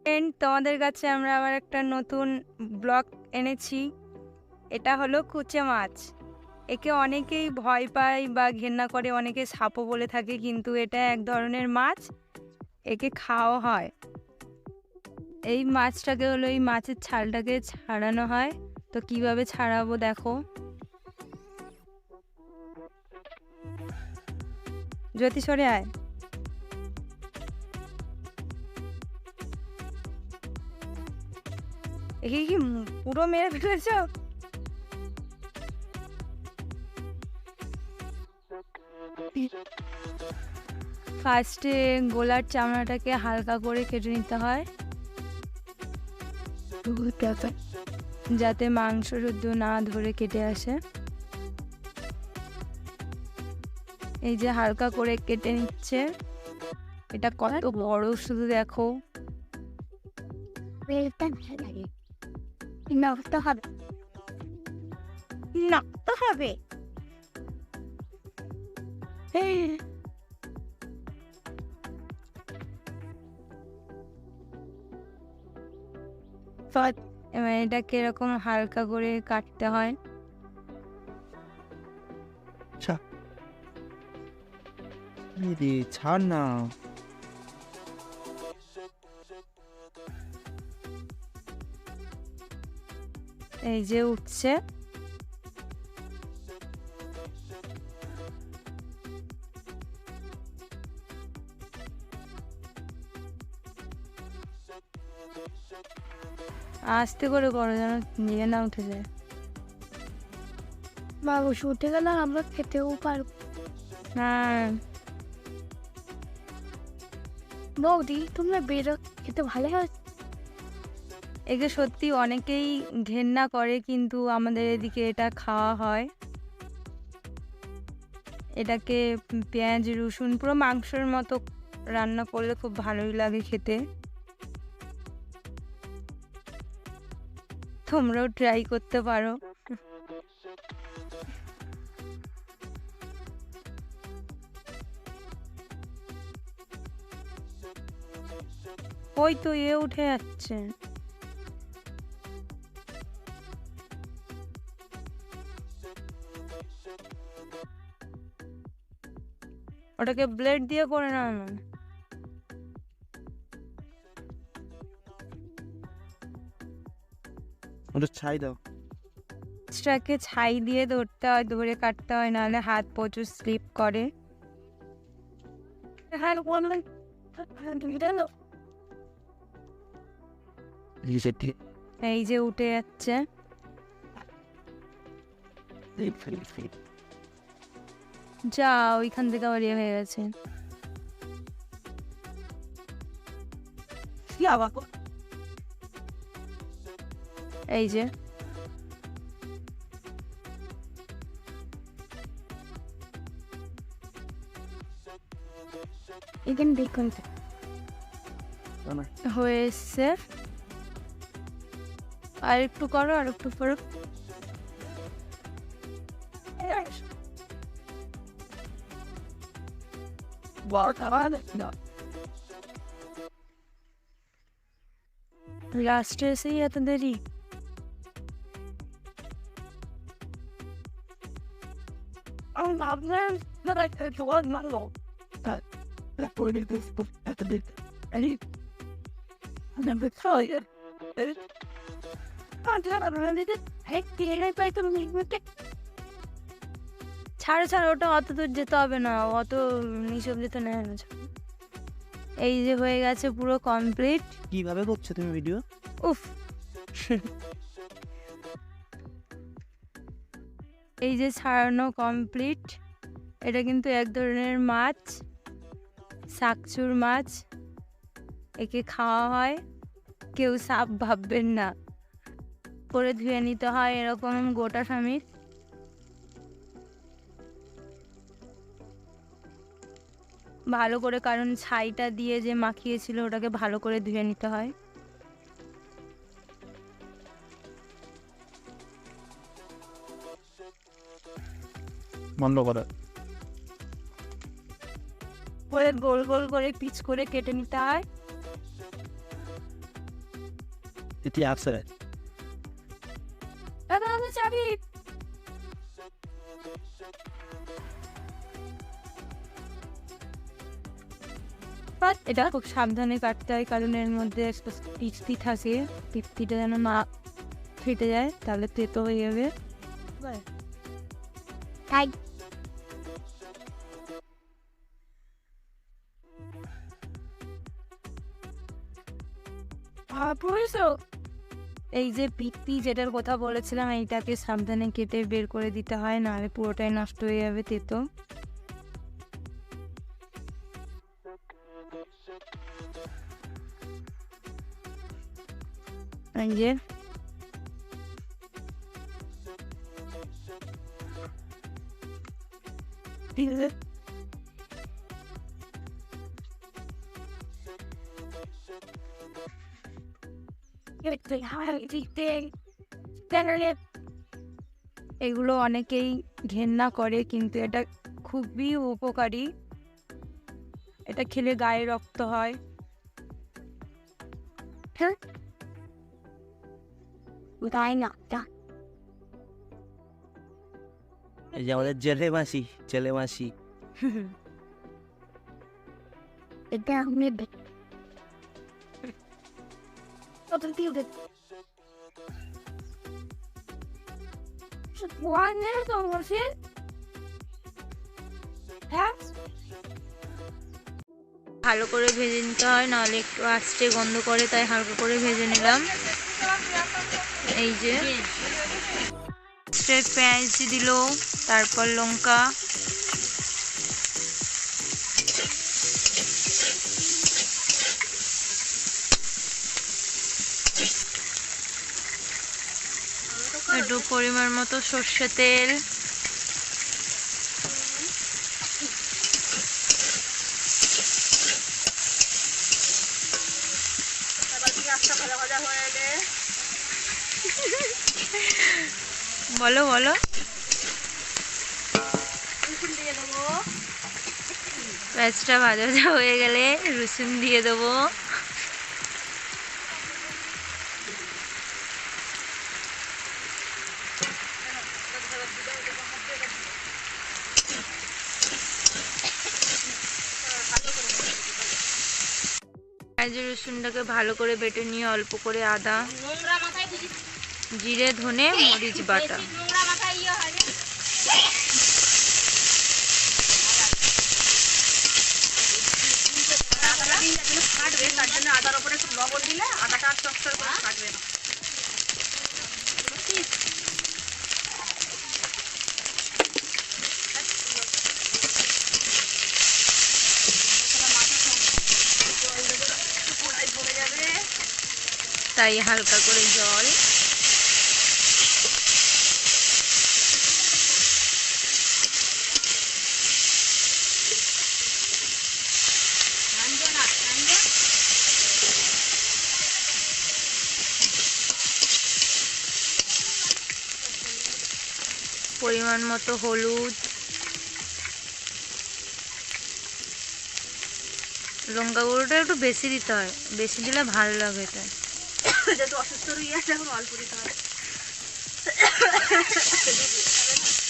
Friend, তোমাদের কাছে আমরা আবার একটা নতুন ব্লগ এনেছি। এটা হলো কুচে মাছ। একে অনেকেই ভয় পায় বা ঘেন্না করে, অনেকে সাপও বলে থাকে, কিন্তু এটা এক ধরনের মাছ। একে খাওয়া হয়। এই মাছটাকে হলো, এই মাছের ছালটাকে ছাড়ানো হয়। তো কিভাবে ছাড়াবো দেখো। জ্যোতি সরে আয়। একে কি পুরো মেরে ফেলেছ? ফার্স্টে গোলার চামড়াটাকে হালকা করে কেটে নিতে হয়, যাতে মাংস শুদ্ধ না ধরে কেটে আসে। এই যে হালকা করে কেটে নিচ্ছে। এটা কত বড় শুধু দেখো। নখতে হবে। এবার এটাকে এরকম হালকা করে কাটতে হয়। ছাড় না। এই যে উঠছে। আস্তে করে করো যেন নিয়ে না উঠে যায়। বাবু উঠে গেলে আমরা খেতেও পারবো। হ্যাঁ, বৌদি তোমরা বেরো, খেতে ভালো হয়। একে সত্যি অনেকেই ঘেন্না করে, কিন্তু আমাদের এদিকে এটা খাওয়া হয়। এটাকে পেঁয়াজ রসুন পুরো মাংসের মতো রান্না করলে খুব ভালোই লাগে খেতে। তোমরাও ট্রাই করতে পারো। ওই তো উঠে যাচ্ছে। ওটাকে ব্লেড দিয়ে করে নাও না। ওটা ছাই দাও। মাছটাকে ছাই দিয়ে ধরতে হয়, ধরে কাটতে হয়, নাহলে হাত প্রচুর স্লিপ করে। এই যে উঠে যাচ্ছে। যা, ওইখান থেকে আবার হয়ে গেছে। এই যে এখানে দেখুন হয়ে এসছে। আর একটু করো, আর একটু করো। লাস্টে এসেই এত দেরি। ছাড়ো ছাড়ো, ওটা অত দূর যেতে হবে না, অত নিচব যেতে নেয় না। এই যে হয়ে গেছে পুরো কমপ্লিট। কিভাবে করছো তুমি ভিডিও? উফ। এই যে ছাড়ানো কমপ্লিট। এটা কিন্তু এক ধরনের মাছ, শাকচুর মাছ। একে খাওয়া হয়, কেউ সাপ ভাববেন না। করে ধুয়ে নিতে হয় এরকম গোটা স্বামীর। ভালো করে, কারণ ছাইটা দিয়ে যে মাখিয়েছিল ওটাকে ভালো করে ধুয়ে নিতে হয়। বন্ধ করে গোল গোল করে পিচ করে কেটে নিতে হয়। এটি আছে দাদা দাদা চাবি এটা খুব সাবধানে কাটতে হয়, কারণ এর মধ্যে একটা পিস্তি থাকে, পিস্তিটা যেন না ফেটে যায়, তাহলে তেতো হয়ে যাবে। তাই পড়েছো এই যে পিত্তি যেটার কথা বলেছিলাম, এইটাকে সাবধানে কেটে বের করে দিতে হয়, নাহলে পুরোটাই নষ্ট হয়ে যাবে তেতো। এই যে এগুলো অনেকেই ঘেন্না করে, কিন্তু এটা খুবই উপকারী। এটা খেলে গায়ে রক্ত হয়। তাই না এই যে আমাদের জেলে মাসি এটা আমি কত দিয়ে দে One minute almost it. ভালো করে ভেজে নিতে হয়, নাহলে একটু আস্তে গন্ধ করে, তাই হালকা করে ভেজে নিলাম। এই যে পেঁয়াজ দিল, তারপর লঙ্কা, একটু পরিমাণ মতো সর্ষে তেল, বলো বলো, পেঁয়াজটা ভাজা ভাজা হয়ে গেলে রসুন দিয়ে দেবো। রসুনটাকে ভালো করে বেটে নিয়ে অল্প করে আদা, জিরে, ধনে, মরিচ বাটা, আদার উপরে একটু লবণ দিলে আদাটা আর চকচক করে কাটবে না। তাই হালকা করে জল, পরিমাণ মতো হলুদ, লঙ্কা গুঁড়োটা একটু বেশি দিতে হয়, বেশি দিলে ভালো লাগে। এটা যেহেতু অসুস্থ রুই আছে এখন অল্প দিতে হবে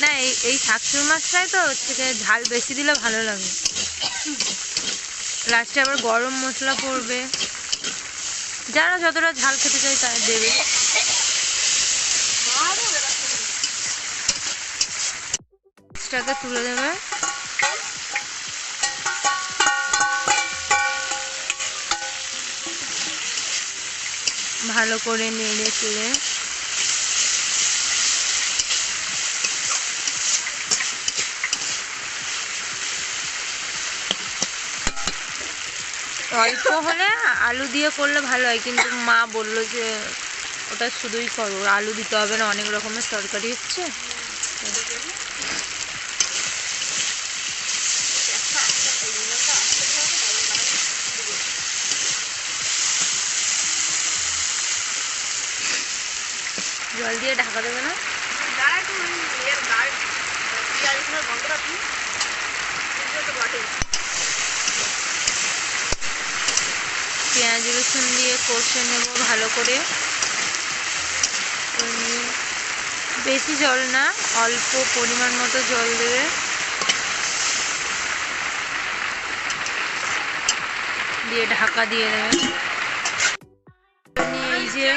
না, এই শাকচুর মাছটাই তো থেকে ঝাল বেশি দিলে ভালো লাগে। লাস্টে আবার গরম মশলা পড়বে, যারা যতটা ঝাল খেতে চায় তাই দেবে। মাছটাকে তুলে দেবে, ভালো করে নেড়ে চেড়ে অল্প হলে আলু দিয়ে করলে ভালো হয়, কিন্তু মা বললো যে ওটা শুধুই করো, আলু দিতে হবে না, অনেক রকমের তরকারি হচ্ছে। জল দিয়ে ঢাকা দেবে না, পেঁয়াজ রসুন দিয়ে কষে নেব ভালো করে। বেশি জল না, অল্প পরিমাণ মতো জল দেবে। দিয়ে ঢাকা দিয়ে দেবে। এই যে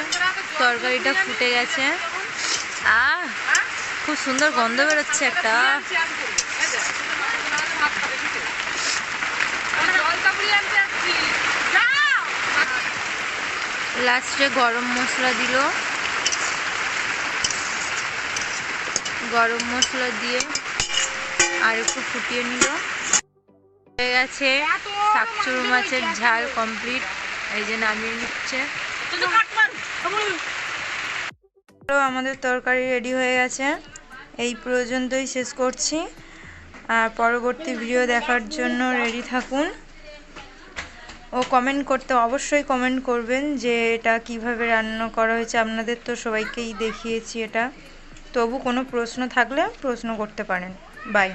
তরকারিটা ফুটে গেছে, খুব সুন্দর গন্ধ বেরোচ্ছে একটা। লাস্টে গরম মশলা দিল, গরম মশলা দিয়ে আর একটু ফুটিয়ে নিল। হয়ে গেছে শাকচুর মাছের ঝাল কমপ্লিট। এই যে নামিয়ে নিচ্ছে। আমাদের তরকারি রেডি হয়ে গেছে। এই পর্যন্তই শেষ করছি। আর পরবর্তী ভিডিও দেখার জন্য রেডি থাকুন ও কমেন্ট করতে অবশ্যই কমেন্ট করবেন যে এটা কিভাবে রান্না করা হয়েছে। আপনাদের তো সবাইকেই দেখিয়েছি এটা, তবু কোনো প্রশ্ন থাকলে প্রশ্ন করতে পারেন। বাই।